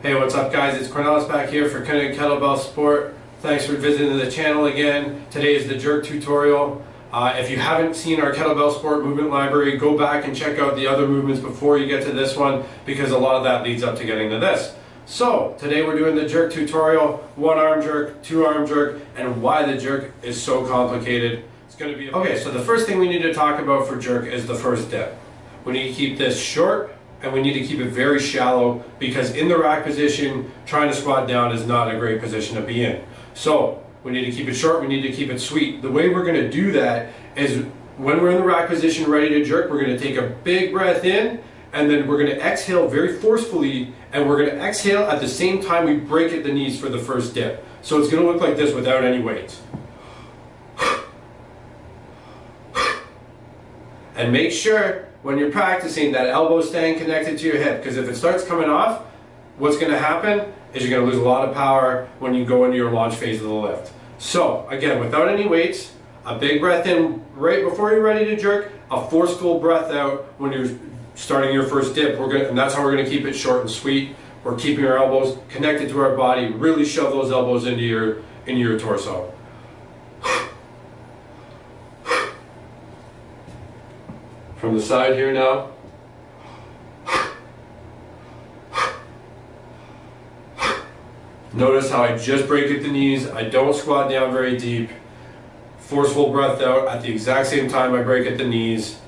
Hey, what's up guys? It's Cornelis back here for Kettlebell Sport. Thanks for visiting the channel again. Today is the jerk tutorial. If you haven't seen our Kettlebell Sport movement library, go back and check out the other movements before you get to this one, because a lot of that leads up to getting to this. So today we're doing the jerk tutorial, 1 arm jerk, 2 arm jerk, and why the jerk is so complicated. It's going to be okay. So the first thing we need to talk about for jerk is the first dip. We need to keep this short and we need to keep it very shallow, because in the rack position, trying to squat down is not a great position to be in. So we need to keep it short, we need to keep it sweet. The way we're going to do that is when we're in the rack position ready to jerk, we're going to take a big breath in, and then we're going to exhale very forcefully, and we're going to exhale at the same time we break at the knees for the first dip. So it's going to look like this without any weight. And make sure when you're practicing that elbow staying connected to your hip, because if it starts coming off, what's going to happen is you're going to lose a lot of power when you go into your launch phase of the lift. So again, without any weights, a big breath in right before you're ready to jerk, a forceful breath out when you're starting your first dip. And that's how we're going to keep it short and sweet. We're keeping our elbows connected to our body. Really shove those elbows into your torso. From the side here now. Notice how I just break at the knees. I don't squat down very deep. Forceful breath out at the exact same time I break at the knees.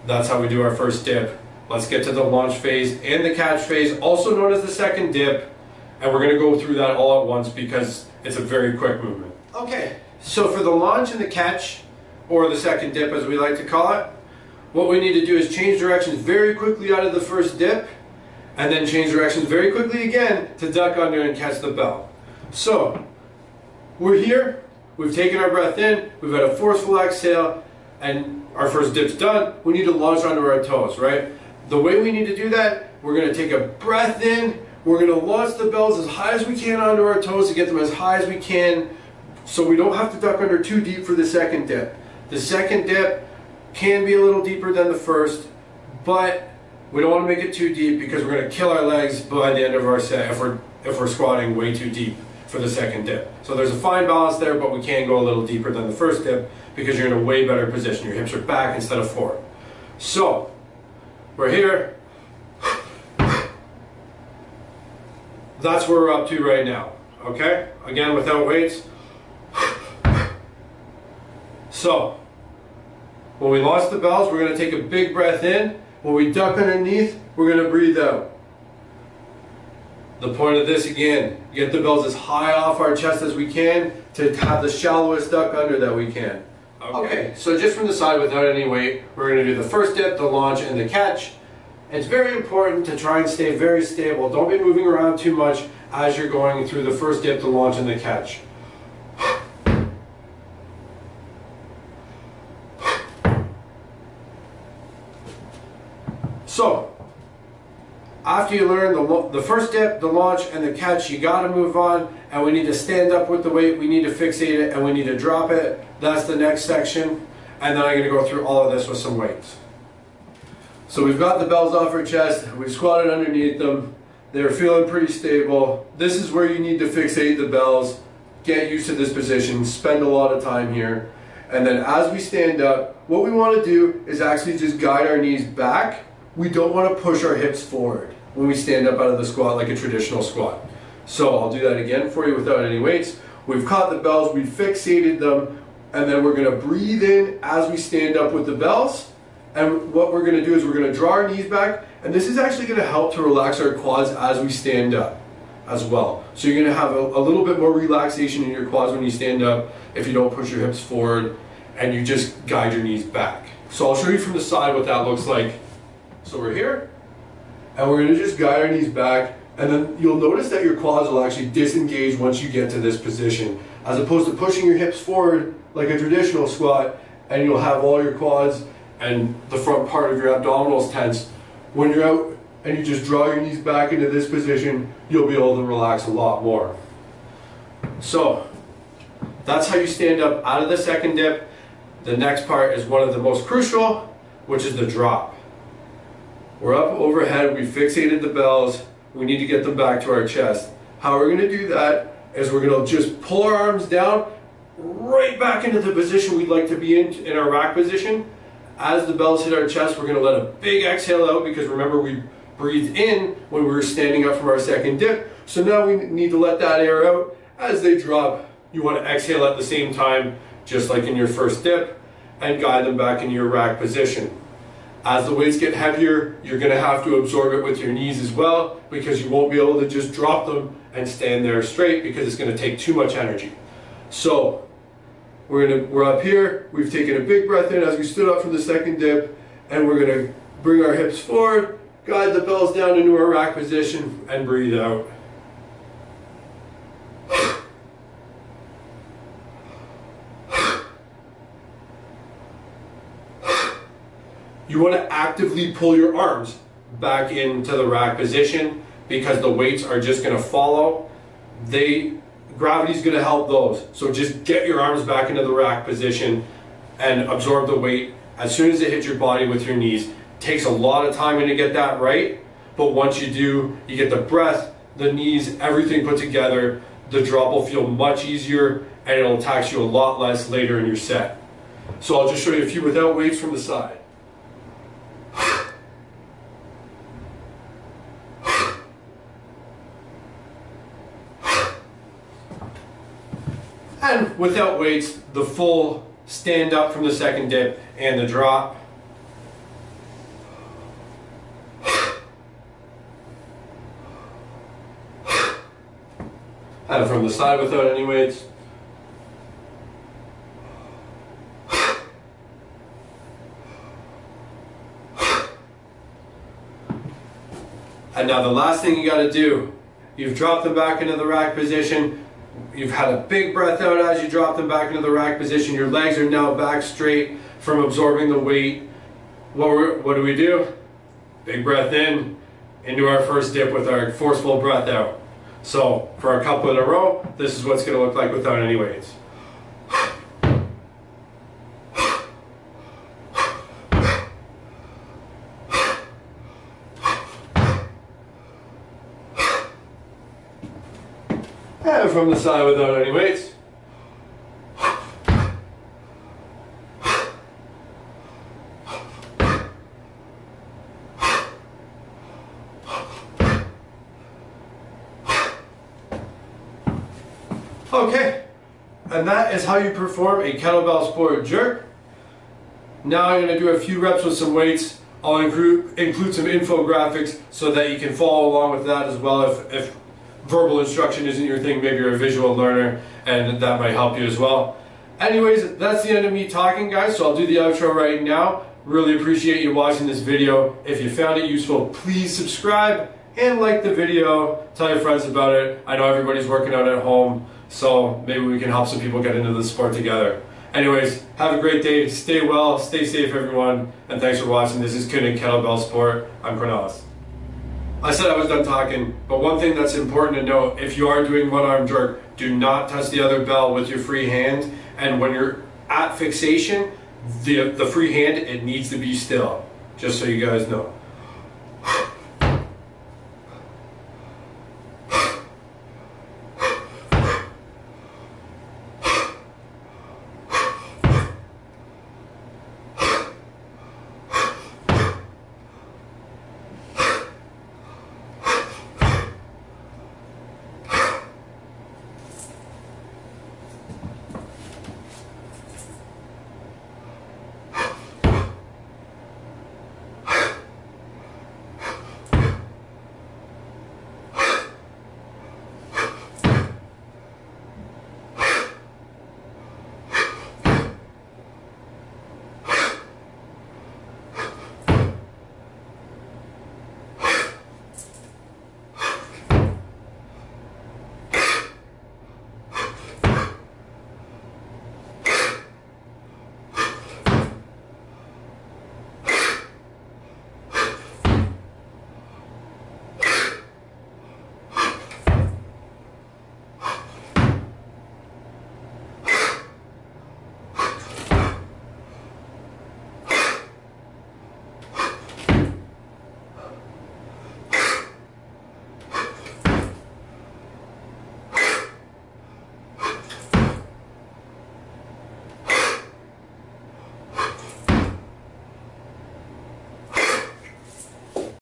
That's how we do our first dip. Let's get to the launch phase and the catch phase, also known as the second dip. And we're going to go through that all at once because it's a very quick movement. Okay, so for the launch and the catch, or the second dip as we like to call it, what we need to do is change directions very quickly out of the first dip, and then change directions very quickly again to duck under and catch the bell. So we're here, we've taken our breath in, we've had a forceful exhale, and our first dip's done. We need to launch onto our toes, right? The way we need to do that, we're going to take a breath in, we're going to launch the bells as high as we can onto our toes to get them as high as we can, so we don't have to duck under too deep for the second dip. The second dip can be a little deeper than the first, but we don't want to make it too deep because we're going to kill our legs by the end of our set if we're squatting way too deep for the second dip. So there's a fine balance there, but we can go a little deeper than the first dip because you're in a way better position. Your hips are back instead of forward. So we're here. That's where we're up to right now. Okay? Again, without weights. So when we launch the bells, we're going to take a big breath in. When we duck underneath, we're going to breathe out. The point of this, again, get the bells as high off our chest as we can to have the shallowest duck under that we can. Okay, so just from the side without any weight, we're going to do the first dip, the launch, and the catch. It's very important to try and stay very stable. Don't be moving around too much as you're going through the first dip, the launch, and the catch. So, after you learn the first dip, the launch, and the catch, you got to move on, and we need to stand up with the weight, we need to fixate it, and we need to drop it. That's the next section, and then I'm going to go through all of this with some weights. So we've got the bells off our chest, we've squatted underneath them, they're feeling pretty stable. This is where you need to fixate the bells, get used to this position, spend a lot of time here, and then as we stand up, what we want to do is actually just guide our knees back. We don't want to push our hips forward when we stand up out of the squat like a traditional squat. So I'll do that again for you without any weights. We've caught the bells, we've fixated them, and then we're going to breathe in as we stand up with the bells. And what we're going to do is we're going to draw our knees back, and this is actually going to help to relax our quads as we stand up as well. So you're going to have a little bit more relaxation in your quads when you stand up if you don't push your hips forward and you just guide your knees back. So I'll show you from the side what that looks like. So we're here, and we're going to just guide our knees back, and then you'll notice that your quads will actually disengage once you get to this position, as opposed to pushing your hips forward like a traditional squat, and you'll have all your quads and the front part of your abdominals tense. When you're out and you just draw your knees back into this position, you'll be able to relax a lot more. So that's how you stand up out of the second dip. The next part is one of the most crucial, which is the drop. We're up overhead, we fixated the bells, we need to get them back to our chest. How we're going to do that is we're going to just pull our arms down right back into the position we'd like to be in our rack position. As the bells hit our chest, we're going to let a big exhale out, because remember, we breathed in when we were standing up from our second dip. So now we need to let that air out. As they drop, you want to exhale at the same time, just like in your first dip, and guide them back into your rack position. As the weights get heavier, you're going to have to absorb it with your knees as well, because you won't be able to just drop them and stand there straight, because it's going to take too much energy. So we're up here, we've taken a big breath in as we stood up from the second dip, and we're going to bring our hips forward, guide the bells down into our rack position, and breathe out. You want to actively pull your arms back into the rack position, because the weights are just going to follow. Gravity's going to help those. So just get your arms back into the rack position and absorb the weight as soon as it hits your body with your knees. Takes a lot of time to get that right, but once you do, you get the breath, the knees, everything put together. The drop will feel much easier, and it'll tax you a lot less later in your set. So I'll just show you a few without weights from the side. And without weights, the full stand up from the second dip and the drop. And from the side without any weights. And now the last thing you got to do, you've dropped them back into the rack position. You've had a big breath out as you drop them back into the rack position. Your legs are now back straight from absorbing the weight. What do we do? Big breath in, into our first dip with our forceful breath out. So for a couple in a row, this is what's going to look like without any weights. And from the side without any weights. Okay, and that is how you perform a kettlebell sport jerk. Now I'm going to do a few reps with some weights. I'll include some infographics so that you can follow along with that as well. If verbal instruction isn't your thing, maybe you're a visual learner, and that might help you as well. Anyways, that's the end of me talking, guys, so I'll do the outro right now. Really appreciate you watching this video. If you found it useful, please subscribe and like the video. Tell your friends about it. I know everybody's working out at home, so maybe we can help some people get into the sport together. Anyways, have a great day. Stay well, stay safe, everyone, and thanks for watching. This is Kunin Kettlebell Sport. I'm Cornelis. I said I was done talking, but one thing that's important to note, if you are doing one-arm jerk, do not touch the other bell with your free hand, and when you're at fixation, the free hand, it needs to be still, just so you guys know.